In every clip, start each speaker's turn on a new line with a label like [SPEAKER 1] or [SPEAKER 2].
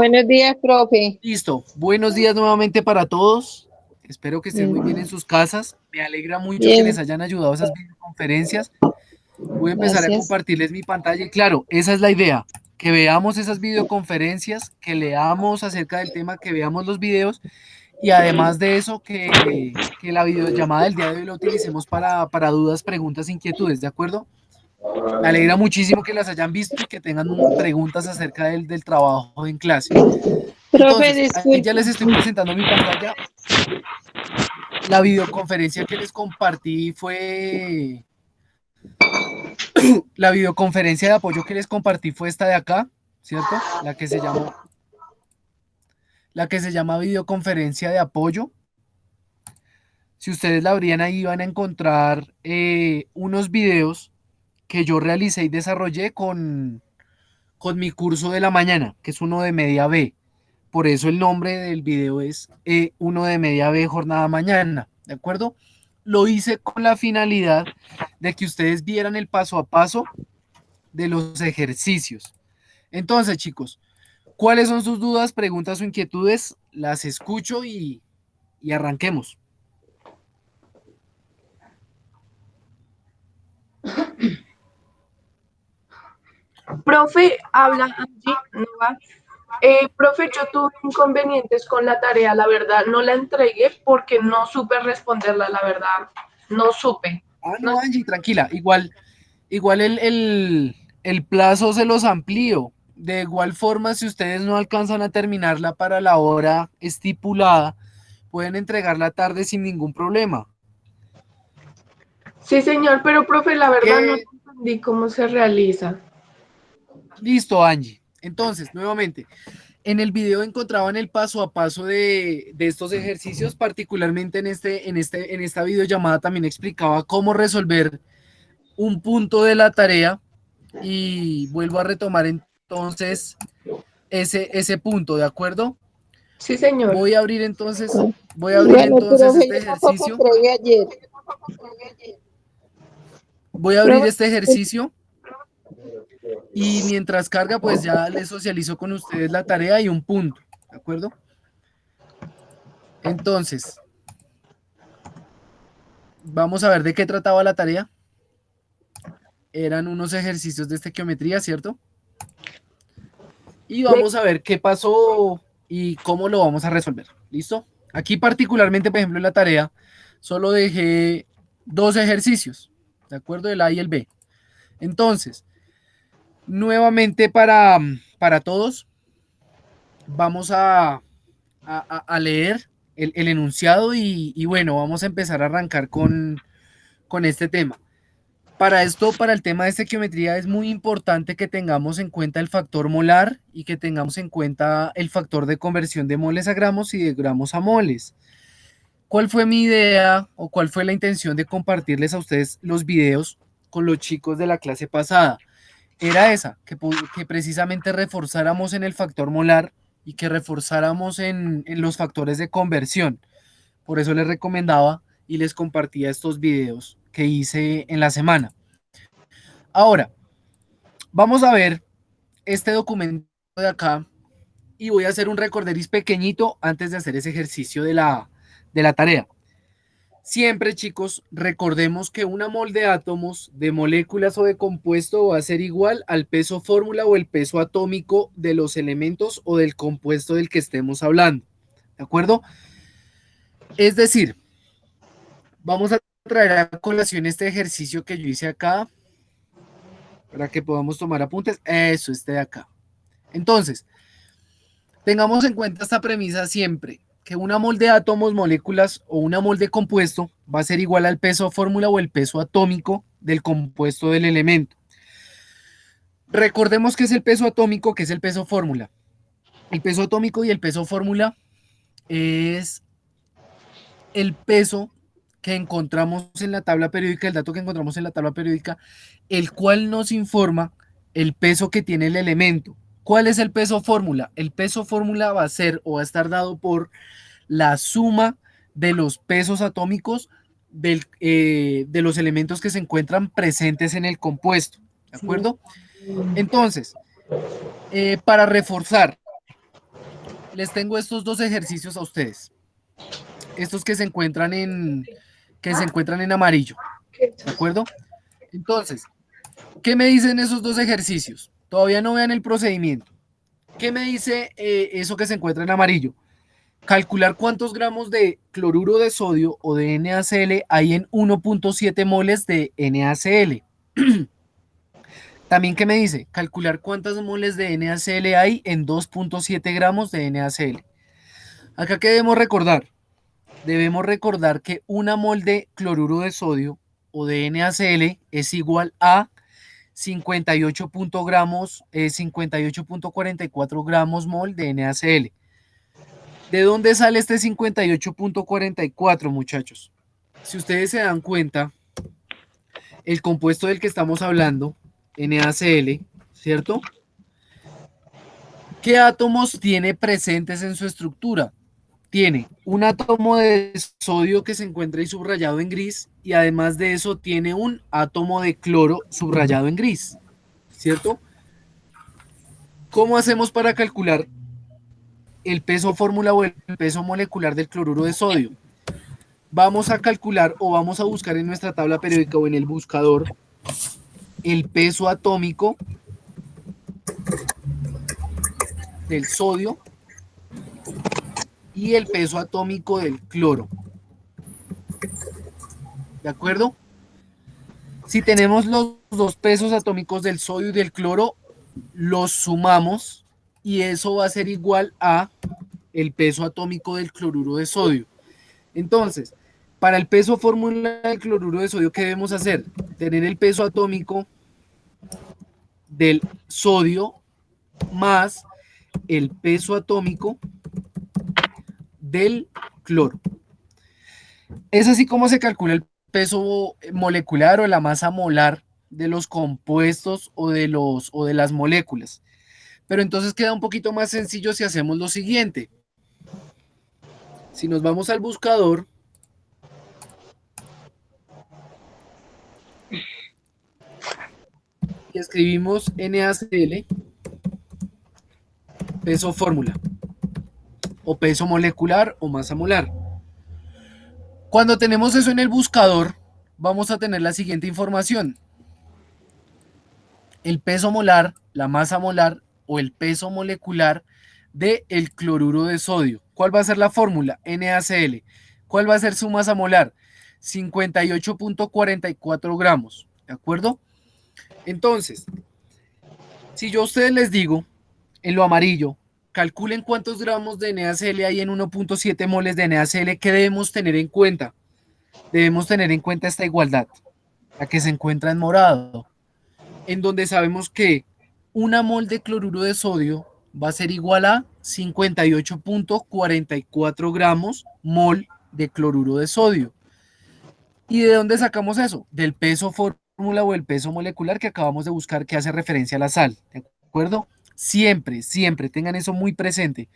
[SPEAKER 1] Buenos días, profe.
[SPEAKER 2] Listo. Buenos días nuevamente para todos. Espero que estén muy bien en sus casas. Me alegra mucho que les
[SPEAKER 1] Bien,
[SPEAKER 2] hayan ayudado esas videoconferencias. Voy a empezar a
[SPEAKER 1] gracias.
[SPEAKER 2] compartirles mi pantalla y claro, esa es la idea, que veamos esas videoconferencias, que leamos acerca del tema, que veamos los videos y además de eso, que la videollamada del día de hoy la utilicemos para dudas, preguntas, inquietudes, ¿de acuerdo? Me alegra muchísimo que las hayan visto y que tengan preguntas acerca del trabajo en clase.
[SPEAKER 1] Profe,
[SPEAKER 2] Entonces, ahí ya
[SPEAKER 1] disculpe.
[SPEAKER 2] les estoy presentando mi pantalla. La videoconferencia que les compartí fue... La videoconferencia de apoyo que les compartí fue esta de acá, ¿cierto? La que se llama videoconferencia de apoyo. Si ustedes la abrían ahí van a encontrar unos videos que yo realicé y desarrollé con mi curso de la mañana, que es uno de media B. Por eso el nombre del video es uno de media B jornada mañana, ¿de acuerdo? Lo hice con la finalidad de que ustedes vieran el paso a paso de los ejercicios. Entonces, chicos, ¿cuáles son sus dudas, preguntas o inquietudes? Las escucho y arranquemos.
[SPEAKER 3] Profe, habla Angie Nova. Profe, yo tuve inconvenientes con la tarea, la verdad, no la entregué porque no supe responderla, la verdad, no supe.
[SPEAKER 2] Ah,
[SPEAKER 3] No,
[SPEAKER 2] no, Angie, tranquila. Igual el plazo se los amplío. De igual forma, si ustedes no alcanzan a terminarla para la hora estipulada, pueden entregarla tarde sin ningún problema.
[SPEAKER 3] sí, señor, pero profe, la verdad no
[SPEAKER 2] ¿Qué?
[SPEAKER 3] entendí cómo se realiza.
[SPEAKER 2] Listo, Angie. Entonces, nuevamente, en el video encontraban el paso a paso de estos ejercicios, particularmente en esta videollamada también explicaba cómo resolver un punto de la tarea y vuelvo a retomar entonces ese punto, ¿de acuerdo?
[SPEAKER 3] Sí, señor.
[SPEAKER 2] Voy a abrir entonces, voy a abrir
[SPEAKER 1] Bueno,
[SPEAKER 2] entonces
[SPEAKER 1] profe,
[SPEAKER 2] este
[SPEAKER 1] yo tampoco
[SPEAKER 2] ejercicio.
[SPEAKER 1] entregué ayer.
[SPEAKER 2] Voy a abrir
[SPEAKER 1] Profe,
[SPEAKER 2] este ejercicio y mientras carga, pues ya les socializo con ustedes la tarea y un punto, ¿de acuerdo? Entonces, vamos a ver de qué trataba la tarea. Eran unos ejercicios de estequiometría, ¿cierto? Y vamos a ver qué pasó y cómo lo vamos a resolver. ¿Listo? Aquí particularmente, por ejemplo, en la tarea, solo dejé dos ejercicios, ¿de acuerdo? El A y el B. Entonces, nuevamente para todos, vamos a leer el enunciado y bueno, vamos a empezar a arrancar con este tema. Para esto, para el tema de estequiometría, es muy importante que tengamos en cuenta el factor molar y que tengamos en cuenta el factor de conversión de moles a gramos y de gramos a moles. ¿Cuál fue mi idea o cuál fue la intención de compartirles a ustedes los videos con los chicos de la clase pasada? Era esa, que precisamente reforzáramos en el factor molar y que reforzáramos en los factores de conversión. Por eso les recomendaba y les compartía estos videos que hice en la semana. Ahora, vamos a ver este documento de acá y voy a hacer un recorderis pequeñito antes de hacer ese ejercicio de la tarea. Siempre, chicos, recordemos que una mol de átomos, de moléculas o de compuesto va a ser igual al peso fórmula o el peso atómico de los elementos o del compuesto del que estemos hablando. ¿De acuerdo? Es decir, vamos a traer a colación este ejercicio que yo hice acá para que podamos tomar apuntes. Eso, este de acá. Entonces, tengamos en cuenta esta premisa siempre, que una mol de átomos, moléculas o una mol de compuesto va a ser igual al peso fórmula o el peso atómico del compuesto del elemento. Recordemos que es el peso atómico, que es el peso fórmula. El peso atómico y el peso fórmula es el peso que encontramos en la tabla periódica, el dato que encontramos en la tabla periódica, el cual nos informa el peso que tiene el elemento. ¿Cuál es el peso fórmula? El peso fórmula va a ser o va a estar dado por la suma de los pesos atómicos de los elementos que se encuentran presentes en el compuesto. ¿De acuerdo? Entonces, para reforzar les tengo estos dos ejercicios a ustedes. Estos que se encuentran en amarillo. ¿De acuerdo? Entonces, ¿qué me dicen esos dos ejercicios? Todavía no vean el procedimiento. ¿Qué me dice eso que se encuentra en amarillo? Calcular cuántos gramos de cloruro de sodio o de NaCl hay en 1.7 moles de NaCl. También, ¿qué me dice? Calcular cuántas moles de NaCl hay en 2.7 gramos de NaCl. Acá, ¿qué debemos recordar? Debemos recordar que una mol de cloruro de sodio o de NaCl es igual a 58.44 gramos mol de NaCl. ¿De dónde sale este 58.44, muchachos? Si ustedes se dan cuenta, el compuesto del que estamos hablando, NaCl, ¿cierto? ¿Qué átomos tiene presentes en su estructura? Tiene un átomo de sodio que se encuentra ahí subrayado en gris y además de eso tiene un átomo de cloro subrayado en gris, ¿cierto? ¿Cómo hacemos para calcular el peso fórmula o el peso molecular del cloruro de sodio? Vamos a calcular o vamos a buscar en nuestra tabla periódica o en el buscador el peso atómico del sodio y el peso atómico del cloro. ¿De acuerdo? Si tenemos los dos pesos atómicos del sodio y del cloro, los sumamos y eso va a ser igual a el peso atómico del cloruro de sodio. Entonces, para el peso fórmula del cloruro de sodio, ¿qué debemos hacer? Tener el peso atómico del sodio más el peso atómico del cloro. Es así como se calcula el peso molecular o la masa molar de los compuestos o de las moléculas. Pero entonces queda un poquito más sencillo si hacemos lo siguiente. Si nos vamos al buscador y escribimos NaCl, peso fórmula, o peso molecular o masa molar. Cuando tenemos eso en el buscador, vamos a tener la siguiente información. El peso molar, la masa molar o el peso molecular del cloruro de sodio. ¿Cuál va a ser la fórmula? NaCl. ¿Cuál va a ser su masa molar? 58.44 gramos. ¿De acuerdo? Entonces, si yo a ustedes les digo, en lo amarillo, calculen cuántos gramos de NaCl hay en 1.7 moles de NaCl, ¿qué debemos tener en cuenta? Debemos tener en cuenta esta igualdad, la que se encuentra en morado, en donde sabemos que una mol de cloruro de sodio va a ser igual a 58.44 gramos mol de cloruro de sodio. ¿Y de dónde sacamos eso? Del peso fórmula o el peso molecular que acabamos de buscar, que hace referencia a la sal. ¿De acuerdo? Siempre, siempre tengan eso muy presente.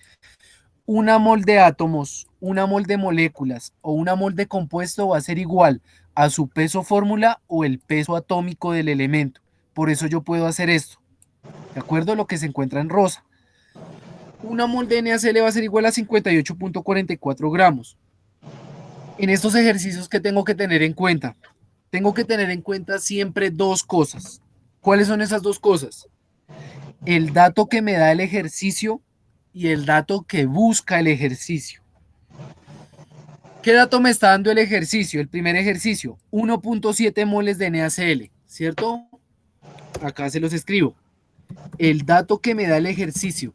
[SPEAKER 2] Una mol de átomos, una mol de moléculas o una mol de compuesto va a ser igual a su peso fórmula o el peso atómico del elemento. Por eso yo puedo hacer esto. ¿De acuerdo? Lo que se encuentra en rosa. Una mol de NaCl va a ser igual a 58.44 gramos. En estos ejercicios, ¿qué tengo que tener en cuenta? Tengo que tener en cuenta siempre dos cosas. ¿Cuáles son esas dos cosas? El dato que me da el ejercicio y el dato que busca el ejercicio. ¿Qué dato me está dando el ejercicio? El primer ejercicio, 1.7 moles de NaCl, ¿cierto? Acá se los escribo. El dato que me da el ejercicio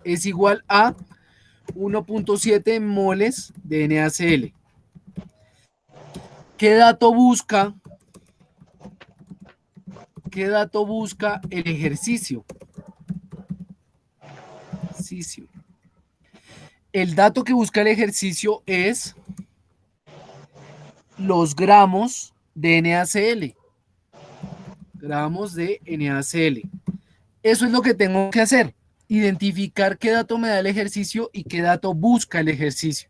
[SPEAKER 2] es igual a 1.7 moles de NaCl. ¿Qué dato busca? ¿Qué dato busca el ejercicio? El dato que busca el ejercicio es los gramos de NaCl. Gramos de NaCl. Eso es lo que tengo que hacer. Identificar qué dato me da el ejercicio y qué dato busca el ejercicio.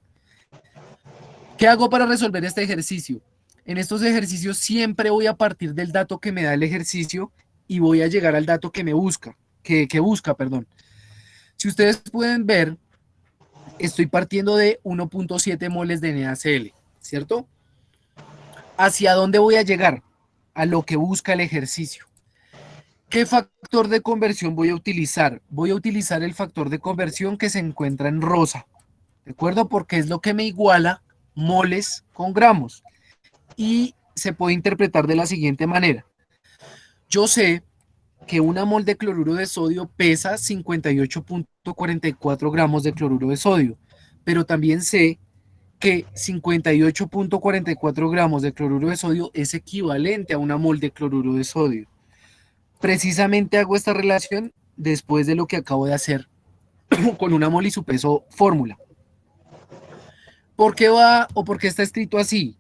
[SPEAKER 2] ¿Qué hago para resolver este ejercicio? En estos ejercicios siempre voy a partir del dato que me da el ejercicio y voy a llegar al dato que me busca, que busca, perdón. Si ustedes pueden ver, estoy partiendo de 1.7 moles de NaCl, ¿cierto? ¿Hacia dónde voy a llegar? A lo que busca el ejercicio. ¿Qué factor de conversión voy a utilizar? Voy a utilizar el factor de conversión que se encuentra en rosa, ¿de acuerdo? Porque es lo que me iguala moles con gramos. Y se puede interpretar de la siguiente manera. Yo sé que una mol de cloruro de sodio pesa 58.44 gramos de cloruro de sodio, pero también sé que 58.44 gramos de cloruro de sodio es equivalente a una mol de cloruro de sodio. Precisamente hago esta relación después de lo que acabo de hacer con una mol y su peso fórmula. ¿Por qué va o por qué está escrito así?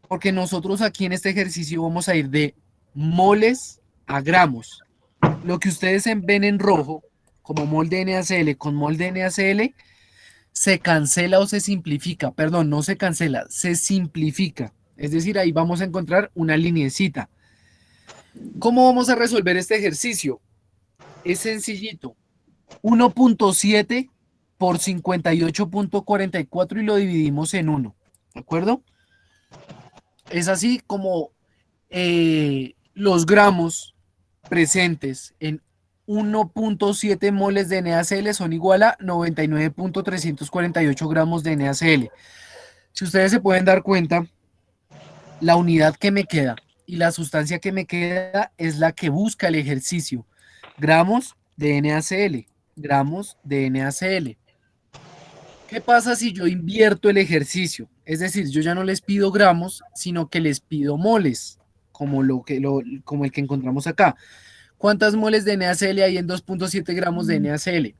[SPEAKER 2] Porque nosotros aquí en este ejercicio vamos a ir de moles a gramos. Lo que ustedes ven en rojo, como mol de NaCl con mol de NaCl, se cancela o se simplifica. Perdón, no se cancela, se simplifica. Es decir, ahí vamos a encontrar una lineecita. ¿Cómo vamos a resolver este ejercicio? Es sencillito. 1.7 por 58.44 y lo dividimos en 1. ¿De acuerdo? Es así como los gramos presentes en 1.7 moles de NaCl son igual a 99.348 gramos de NaCl. Si ustedes se pueden dar cuenta, la unidad que me queda y la sustancia que me queda es la que busca el ejercicio. Gramos de NaCl, gramos de NaCl. ¿Qué pasa si yo invierto el ejercicio? Es decir, yo ya no les pido gramos, sino que les pido moles, como el que encontramos acá. ¿Cuántas moles de NaCl hay en 2.7 gramos de NaCl?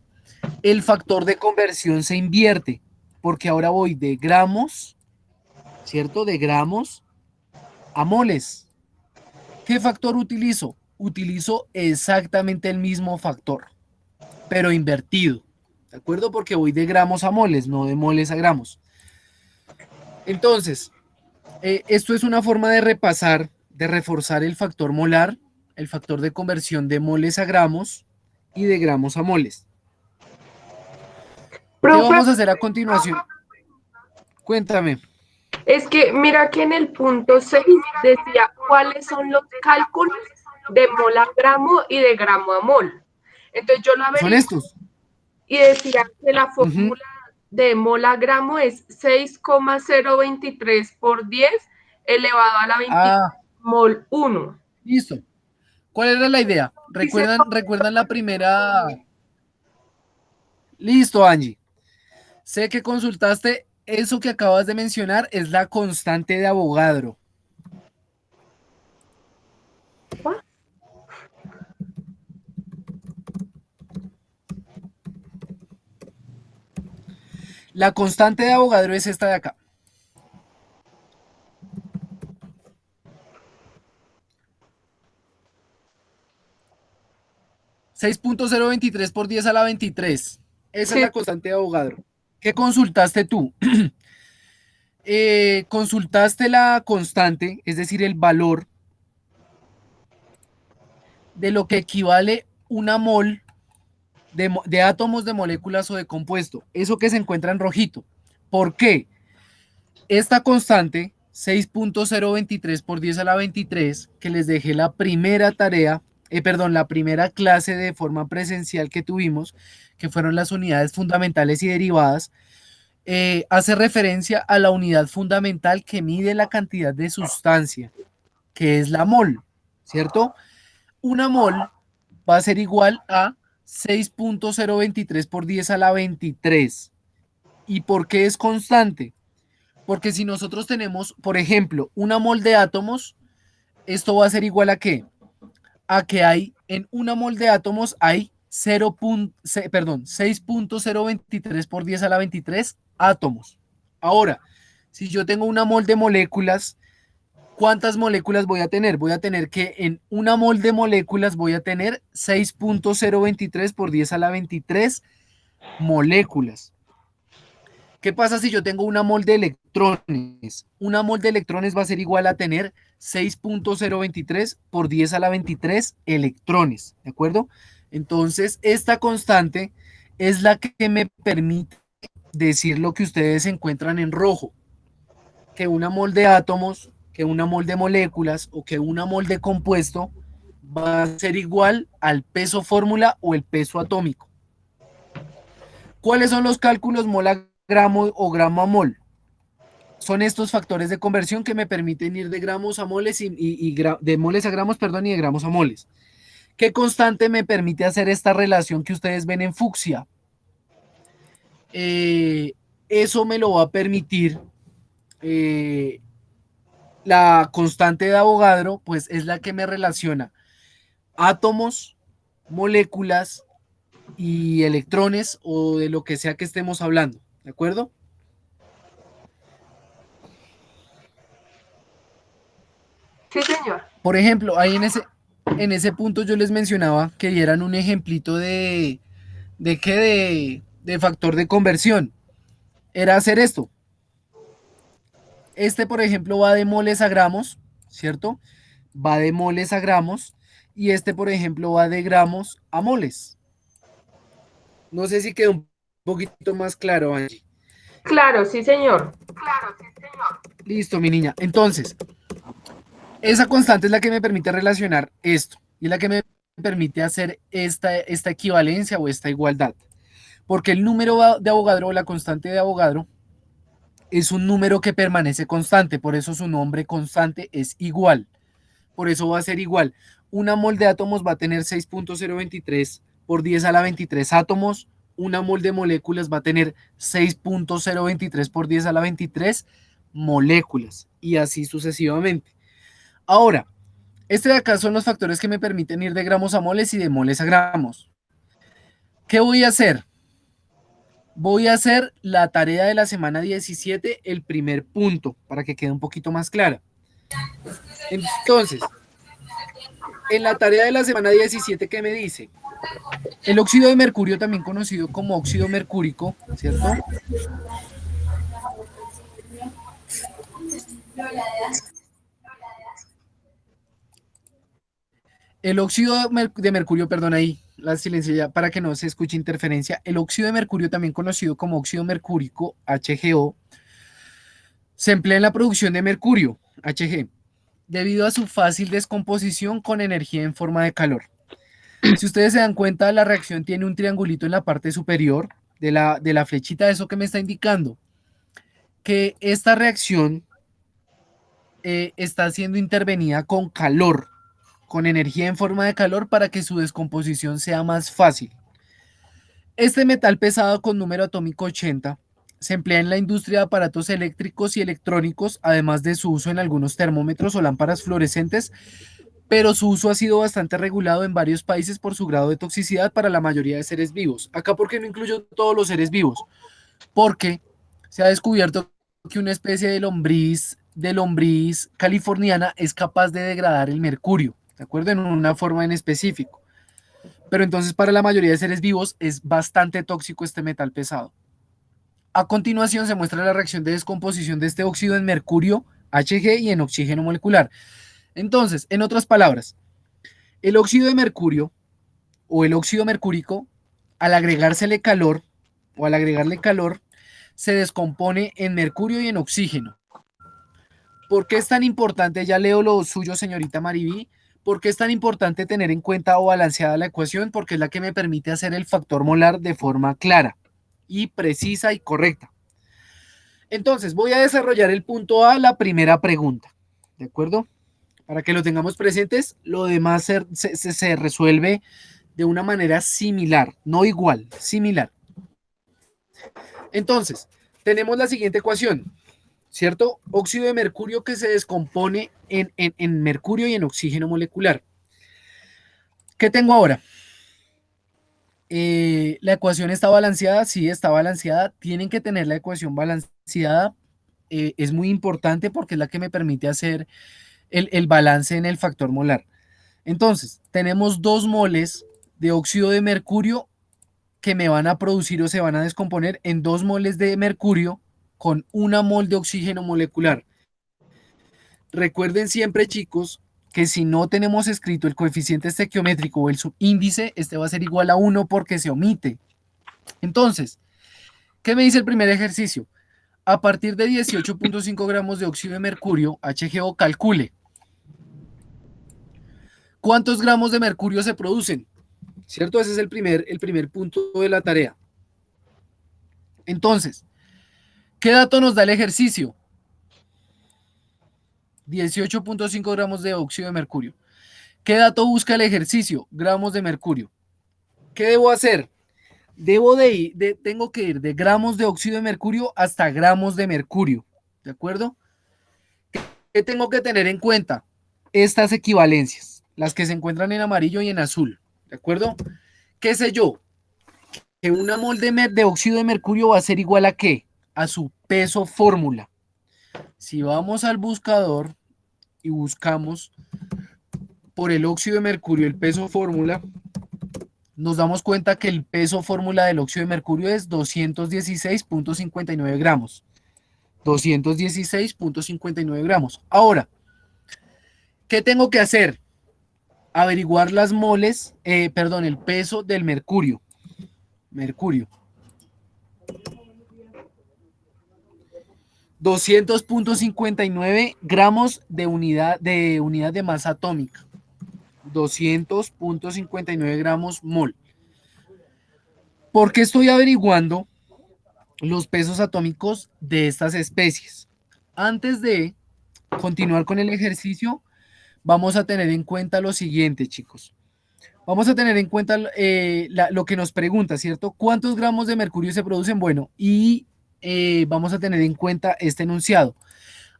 [SPEAKER 2] El factor de conversión se invierte, porque ahora voy de gramos, ¿cierto? De gramos a moles. ¿Qué factor utilizo? Utilizo exactamente el mismo factor, pero invertido, ¿de acuerdo? Porque voy de gramos a moles, no de moles a gramos. Entonces, esto es una forma de repasar, de reforzar el factor molar, el factor de conversión de moles a gramos y de gramos a moles. ¿Qué vamos a hacer a continuación? Cuéntame.
[SPEAKER 3] Es que mira que en el punto 6 decía cuáles son los cálculos de mol a gramo y de gramo a mol. Entonces yo lo
[SPEAKER 2] Son
[SPEAKER 3] averigué
[SPEAKER 2] estos.
[SPEAKER 3] y decía que la fórmula de mol a gramo es 6,023 por 10 elevado a la 21 mol 1.
[SPEAKER 2] Listo. ¿Cuál era la idea? ¿Recuerdan la primera? Listo, Angie. Sé que consultaste eso que acabas de mencionar, es la constante de Avogadro. La constante de Avogadro es esta de acá. .023 por 10 a la 23. Esa es la constante de Avogadro. ¿Qué consultaste tú? Consultaste la constante, es decir, el valor de lo que equivale una mol de átomos, de moléculas o de compuesto. Eso que se encuentra en rojito. ¿Por qué? Esta constante, 6.023 por 10 a la 23, que les dejé la primera tarea, la primera clase de forma presencial que tuvimos, que fueron las unidades fundamentales y derivadas, hace referencia a la unidad fundamental que mide la cantidad de sustancia, que es la mol, ¿cierto? Una mol va a ser igual a 6.023 por 10 a la 23. ¿Y por qué es constante? Porque si nosotros tenemos, por ejemplo, una mol de átomos, esto va a ser igual a ¿qué? A que hay en una mol de átomos hay 6.023 por 10 a la 23 átomos. Ahora, si yo tengo una mol de moléculas, ¿cuántas moléculas voy a tener? Voy a tener que en una mol de moléculas voy a tener 6.023 por 10 a la 23 moléculas. ¿Qué pasa si yo tengo una mol de electrones? Una mol de electrones va a ser igual a tener 6.023 por 10 a la 23 electrones, ¿de acuerdo? Entonces, esta constante es la que me permite decir lo que ustedes encuentran en rojo, que una mol de átomos, que una mol de moléculas o que una mol de compuesto va a ser igual al peso fórmula o el peso atómico. ¿Cuáles son los cálculos mol a gramo o gramo a mol? Son estos factores de conversión que me permiten ir de gramos a moles de moles a gramos, perdón, y de gramos a moles. ¿Qué constante me permite hacer esta relación que ustedes ven en fucsia? Eso me lo va a permitir la constante de Avogadro, pues es la que me relaciona átomos, moléculas y electrones o de lo que sea que estemos hablando, ¿de acuerdo?
[SPEAKER 3] Sí, señor.
[SPEAKER 2] Por ejemplo, ahí en ese punto yo les mencionaba que dieran un ejemplito de factor de conversión. Era hacer esto. Este, por ejemplo, va de moles a gramos, ¿cierto? Va de moles a gramos. Y este, por ejemplo, va de gramos a moles. No sé si quedó un poquito más claro, Angie.
[SPEAKER 3] Claro, sí, señor.
[SPEAKER 2] Listo, mi niña. Entonces, esa constante es la que me permite relacionar esto y es la que me permite hacer esta equivalencia o esta igualdad. Porque el número de Avogadro o la constante de Avogadro es un número que permanece constante, por eso su nombre constante es igual. Por eso va a ser igual. Una mol de átomos va a tener 6.023 por 10 a la 23 átomos. Una mol de moléculas va a tener 6.023 por 10 a la 23 moléculas. Y así sucesivamente. Ahora, este de acá son los factores que me permiten ir de gramos a moles y de moles a gramos. ¿Qué voy a hacer? Voy a hacer la tarea de la semana 17, el primer punto, para que quede un poquito más clara. Entonces, en la tarea de la semana 17, ¿qué me dice? El óxido de mercurio, también conocido como óxido mercúrico, ¿cierto? El óxido de mercurio, perdón, ahí, la silencio ya para que no se escuche interferencia. El óxido de mercurio, también conocido como óxido mercúrico, HGO, se emplea en la producción de mercurio, Hg, debido a su fácil descomposición con energía en forma de calor. Si ustedes se dan cuenta, la reacción tiene un triangulito en la parte superior de la flechita, eso que me está indicando que esta reacción está siendo intervenida con calor, con energía en forma de calor para que su descomposición sea más fácil. Este metal pesado con número atómico 80 se emplea en la industria de aparatos eléctricos y electrónicos, además de su uso en algunos termómetros o lámparas fluorescentes, pero su uso ha sido bastante regulado en varios países por su grado de toxicidad para la mayoría de seres vivos. Acá, ¿por qué no incluyo todos los seres vivos? Porque se ha descubierto que una especie de lombriz californiana es capaz de degradar el mercurio, ¿de acuerdo? En una forma en específico. Pero entonces para la mayoría de seres vivos es bastante tóxico este metal pesado. A continuación se muestra la reacción de descomposición de este óxido en mercurio, Hg, y en oxígeno molecular. Entonces, en otras palabras, el óxido de mercurio o el óxido mercúrico, al agregársele calor o al agregarle calor, se descompone en mercurio y en oxígeno. ¿Por qué es tan importante? Ya leo lo suyo, señorita Mariví. ¿Por qué es tan importante tener en cuenta o balanceada la ecuación? Porque es la que me permite hacer el factor molar de forma clara y precisa y correcta. Entonces, voy a desarrollar el punto A, la primera pregunta. ¿De acuerdo? Para que lo tengamos presentes, lo demás se resuelve de una manera similar, no igual, similar. Entonces, tenemos la siguiente ecuación, ¿cierto? Óxido de mercurio que se descompone en mercurio y en oxígeno molecular. ¿Qué tengo ahora? La ecuación está balanceada, sí, está balanceada. Tienen que tener la ecuación balanceada. Es muy importante porque es la que me permite hacer el balance en el factor molar. Entonces, tenemos 2 moles de óxido de mercurio que me van a producir o se van a descomponer en 2 moles de mercurio con 1 mol de oxígeno molecular. Recuerden siempre, chicos, que si no tenemos escrito el coeficiente estequiométrico o el subíndice, este va a ser igual a 1 porque se omite. Entonces, ¿qué me dice el primer ejercicio? A partir de 18.5 gramos de óxido de mercurio, HGO, calcule cuántos gramos de mercurio se producen, ¿cierto? Ese es el primer punto de la tarea. Entonces, ¿qué dato nos da el ejercicio? 18.5 gramos de óxido de mercurio. ¿Qué dato busca el ejercicio? Gramos de mercurio. ¿Qué debo hacer? Tengo que ir de gramos de óxido de mercurio hasta gramos de mercurio, ¿de acuerdo? ¿Qué tengo que tener en cuenta? Estas equivalencias, las que se encuentran en amarillo y en azul, ¿de acuerdo? ¿Qué sé yo? Que una mol de óxido de mercurio va a ser igual a ¿qué? A su peso fórmula. Si vamos al buscador y buscamos por el óxido de mercurio el peso fórmula, nos damos cuenta que el peso fórmula del óxido de mercurio es 216.59 gramos. 216.59 gramos. Ahora, ¿qué tengo que hacer? Averiguar las moles, el peso del mercurio. Mercurio. 200.59 gramos de unidad de masa atómica. 200.59 gramos mol. ¿Por qué estoy averiguando los pesos atómicos de estas especies? Antes de continuar con el ejercicio, vamos a tener en cuenta lo siguiente, chicos. Vamos a tener en cuenta lo que nos pregunta, ¿cierto? ¿Cuántos gramos de mercurio se producen? Bueno, y vamos a tener en cuenta este enunciado.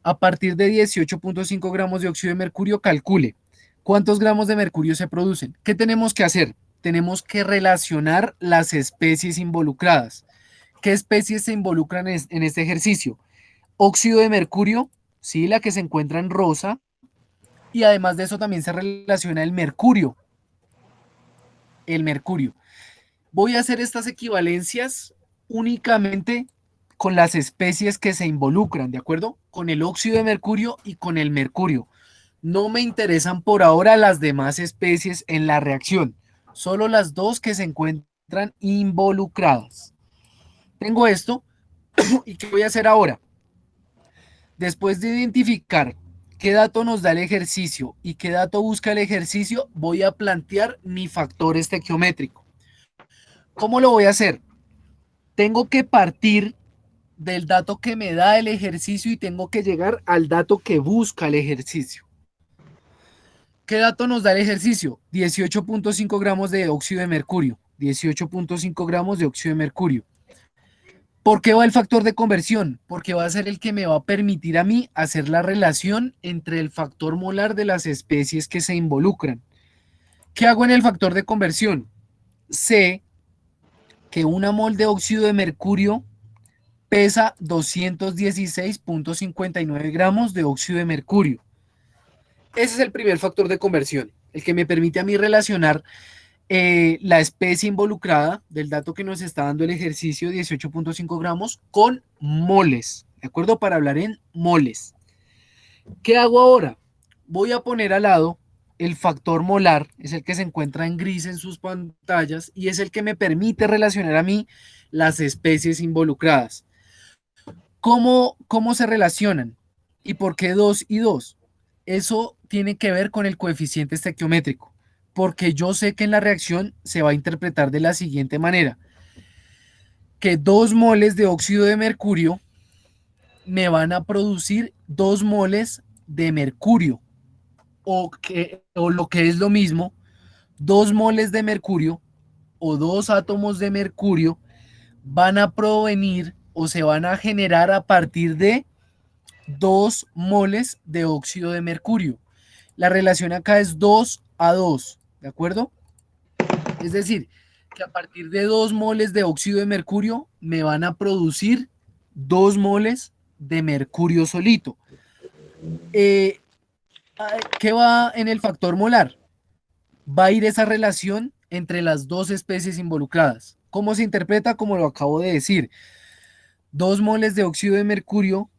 [SPEAKER 2] A partir de 18.5 gramos de óxido de mercurio, calcule cuántos gramos de mercurio se producen. ¿Qué tenemos que hacer? Tenemos que relacionar las especies involucradas. ¿Qué especies se involucran en este ejercicio? Óxido de mercurio, sí, la que se encuentra en rosa, y además de eso también se relaciona el mercurio. El mercurio. Voy a hacer estas equivalencias únicamente con las especies que se involucran, ¿de acuerdo? Con el óxido de mercurio y con el mercurio. No me interesan por ahora las demás especies en la reacción, solo las dos que se encuentran involucradas. Tengo esto, ¿y qué voy a hacer ahora? Después de identificar qué dato nos da el ejercicio y qué dato busca el ejercicio, voy a plantear mi factor estequiométrico. ¿Cómo lo voy a hacer? Tengo que partir del dato que me da el ejercicio y tengo que llegar al dato que busca el ejercicio. ¿Qué dato nos da el ejercicio? 18.5 gramos de óxido de mercurio. 18.5 gramos de óxido de mercurio. ¿Por qué va el factor de conversión? Porque va a ser el que me va a permitir a mí hacer la relación entre el factor molar de las especies que se involucran. ¿Qué hago en el factor de conversión? Sé que una mol de óxido de mercurio pesa 216.59 gramos de óxido de mercurio. Ese es el primer factor de conversión, el que me permite a mí relacionar la especie involucrada del dato que nos está dando el ejercicio 18.5 gramos con moles, ¿de acuerdo? Para hablar en moles. ¿Qué hago ahora? Voy a poner al lado el factor molar, es el que se encuentra en gris en sus pantallas y es el que me permite relacionar a mí las especies involucradas. ¿Cómo se relacionan? ¿Y por qué 2 y 2? Eso tiene que ver con el coeficiente estequiométrico, porque yo sé que en la reacción se va a interpretar de la siguiente manera, que 2 moles de óxido de mercurio me van a producir 2 moles de mercurio, o lo que es lo mismo, 2 moles de mercurio o 2 átomos de mercurio van a provenir o se van a generar a partir de 2 moles de óxido de mercurio. La relación acá es 2 a 2, ¿de acuerdo? Es decir, que a partir de 2 moles de óxido de mercurio me van a producir 2 moles de mercurio solito. ¿Qué va en el factor molar? Va a ir esa relación entre las dos especies involucradas. ¿Cómo se interpreta? Como lo acabo de decir. 2 moles de óxido de mercurio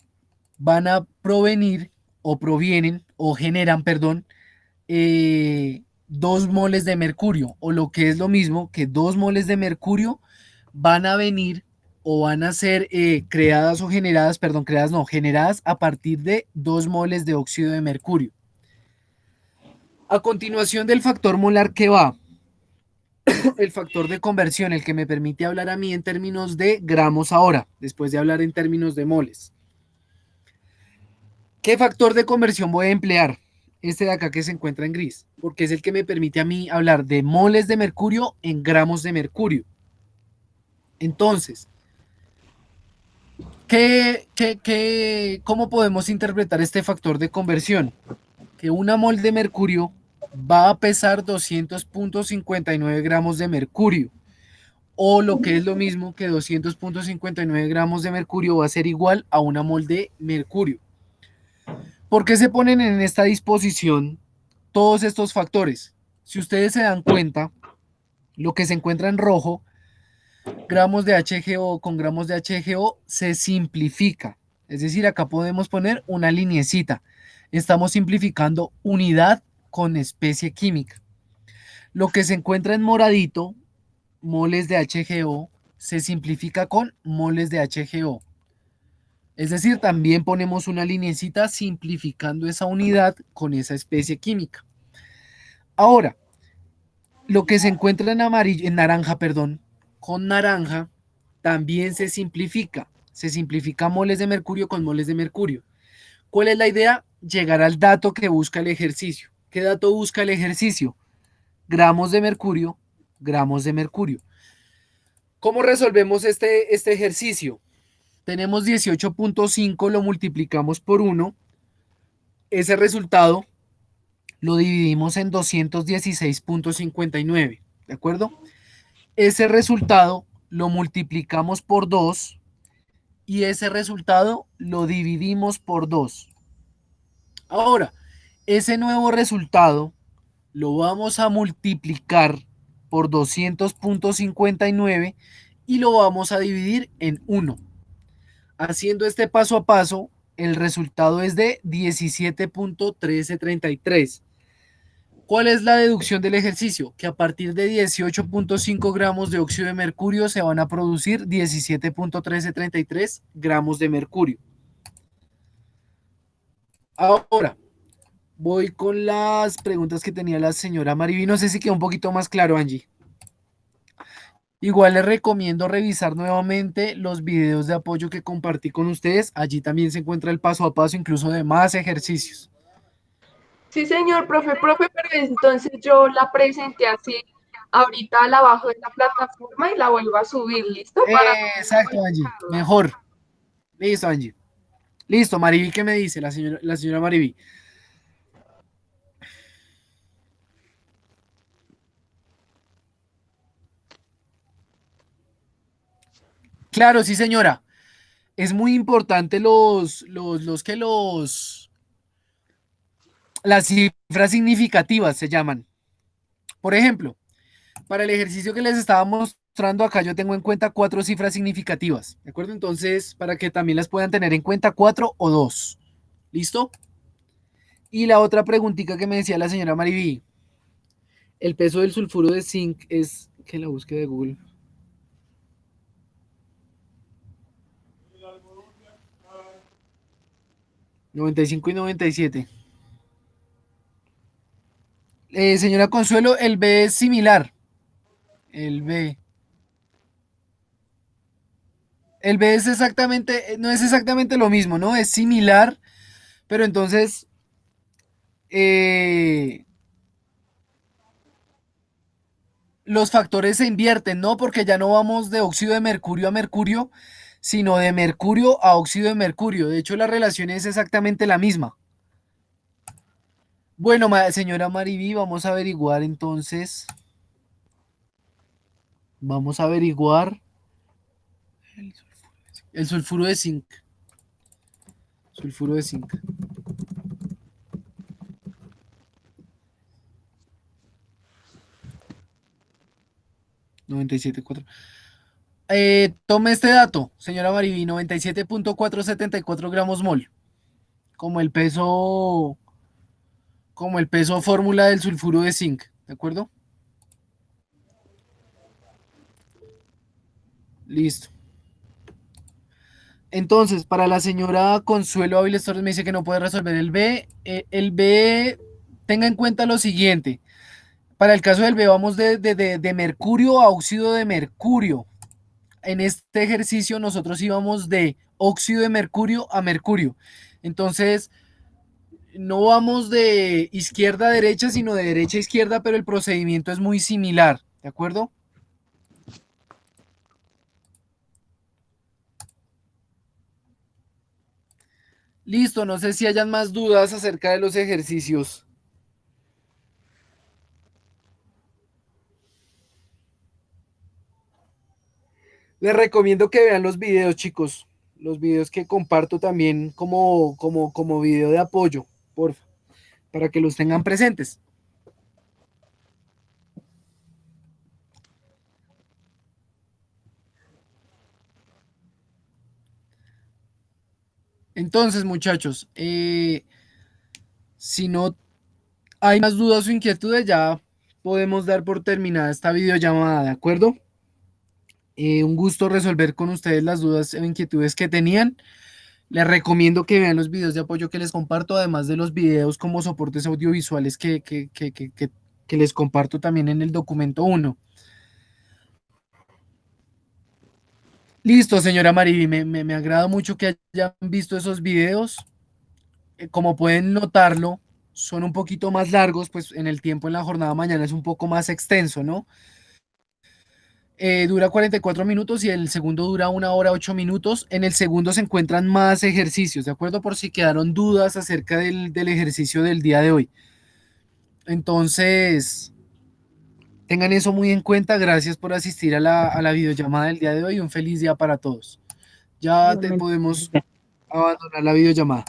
[SPEAKER 2] van a provenir o provienen o generan, perdón, 2 moles de mercurio, o lo que es lo mismo que 2 moles de mercurio van a venir o van a ser creadas o generadas, perdón, creadas no, generadas a partir de 2 moles de óxido de mercurio. A continuación del factor molar que va, el factor de conversión, el que me permite hablar a mí en términos de gramos ahora, después de hablar en términos de moles. ¿Qué factor de conversión voy a emplear? Este de acá que se encuentra en gris, porque es el que me permite a mí hablar de moles de mercurio en gramos de mercurio. Entonces, ¿cómo podemos interpretar este factor de conversión? Que una mol de mercurio va a pesar 200.59 gramos de mercurio, o lo que es lo mismo que 200.59 gramos de mercurio va a ser igual a una mol de mercurio. ¿Por qué se ponen en esta disposición todos estos factores? Si ustedes se dan cuenta, lo que se encuentra en rojo, gramos de HGO con gramos de HGO, se simplifica. Es decir, acá podemos poner una lineecita. Estamos simplificando unidad con especie química. Lo que se encuentra en moradito, moles de HGO, se simplifica con moles de HGO. Es decir, también ponemos una lineecita simplificando esa unidad con esa especie química. Ahora, lo que se encuentra en amarillo, en naranja, perdón, con naranja, también se simplifica. Se simplifica moles de mercurio con moles de mercurio. ¿Cuál es la idea? Llegar al dato que busca el ejercicio. ¿Qué dato busca el ejercicio? Gramos de mercurio, gramos de mercurio. ¿Cómo resolvemos este ejercicio? Tenemos 18.5, lo multiplicamos por 1. Ese resultado lo dividimos en 216.59, ¿de acuerdo? Ese resultado lo multiplicamos por 2 y ese resultado lo dividimos por 2. Ahora, ese nuevo resultado lo vamos a multiplicar por 200.59 y lo vamos a dividir en 1. Haciendo este paso a paso, el resultado es de 17.1333. ¿Cuál es la deducción del ejercicio? Que a partir de 18.5 gramos de óxido de mercurio se van a producir 17.1333 gramos de mercurio. Ahora, voy con las preguntas que tenía la señora Mariví. No sé si quedó un poquito más claro, Angie. Igual les recomiendo revisar nuevamente los videos de apoyo que compartí con ustedes. Allí también se encuentra el paso a paso, incluso de más ejercicios.
[SPEAKER 3] Sí, señor, profe, pero entonces yo la presenté así. Ahorita la bajo de la plataforma y la vuelvo a subir, ¿listo? Para...
[SPEAKER 2] Exacto, Angie. Mejor. Listo, Angie. Listo, Mariví, ¿qué me dice la señora Mariví? Claro, sí, señora. Es muy importante las cifras significativas se llaman. Por ejemplo, para el ejercicio que les estaba mostrando acá, yo tengo en cuenta 4 cifras significativas, ¿de acuerdo? Entonces, para que también las puedan tener en cuenta, 4 o 2. ¿Listo? Y la otra preguntita que me decía la señora Mariví, el peso del sulfuro de zinc es, que la búsqueda de Google. $95 y $97. Señora Consuelo, el B es similar. El B. El B es exactamente, no es exactamente lo mismo, ¿no? Es similar, pero entonces eh, los factores se invierten, ¿no? Porque ya no vamos de óxido de mercurio a mercurio, sino de mercurio a óxido de mercurio. De hecho, la relación es exactamente la misma. Bueno, señora Mariví, vamos a averiguar entonces. Vamos a averiguar el sulfuro de zinc. Sulfuro de zinc. $97.4. Tome este dato, señora Mariví, 97.474 gramos mol, como el peso fórmula del sulfuro de zinc, ¿de acuerdo? Listo. Entonces, para la señora Consuelo Áviles Torres me dice que no puede resolver el B. El B, tenga en cuenta lo siguiente. Para el caso del B, vamos de mercurio a óxido de mercurio. En este ejercicio nosotros íbamos de óxido de mercurio a mercurio. Entonces, no vamos de izquierda a derecha, sino de derecha a izquierda, pero el procedimiento es muy similar. ¿De acuerdo? Listo, no sé si hayan más dudas acerca de los ejercicios. Les recomiendo que vean los videos, chicos. Los videos que comparto también como video de apoyo, porfa, para que los tengan presentes. Entonces, muchachos, si no hay más dudas o inquietudes, ya podemos dar por terminada esta videollamada, ¿de acuerdo? Un gusto resolver con ustedes las dudas o inquietudes que tenían. Les recomiendo que vean los videos de apoyo que les comparto, además de los videos como soportes audiovisuales que les comparto también en el documento 1. Listo, señora Mariby, me agrada mucho que hayan visto esos videos. Como pueden notarlo, son un poquito más largos, pues en el tiempo en la jornada mañana es un poco más extenso, ¿no? Dura 44 minutos y el segundo dura 1 hora 8 minutos. En el segundo se encuentran más ejercicios, ¿de acuerdo? Por si quedaron dudas acerca del ejercicio del día de hoy. Entonces, tengan eso muy en cuenta. Gracias por asistir a la videollamada del día de hoy. Un feliz día para todos. Ya podemos abandonar la videollamada.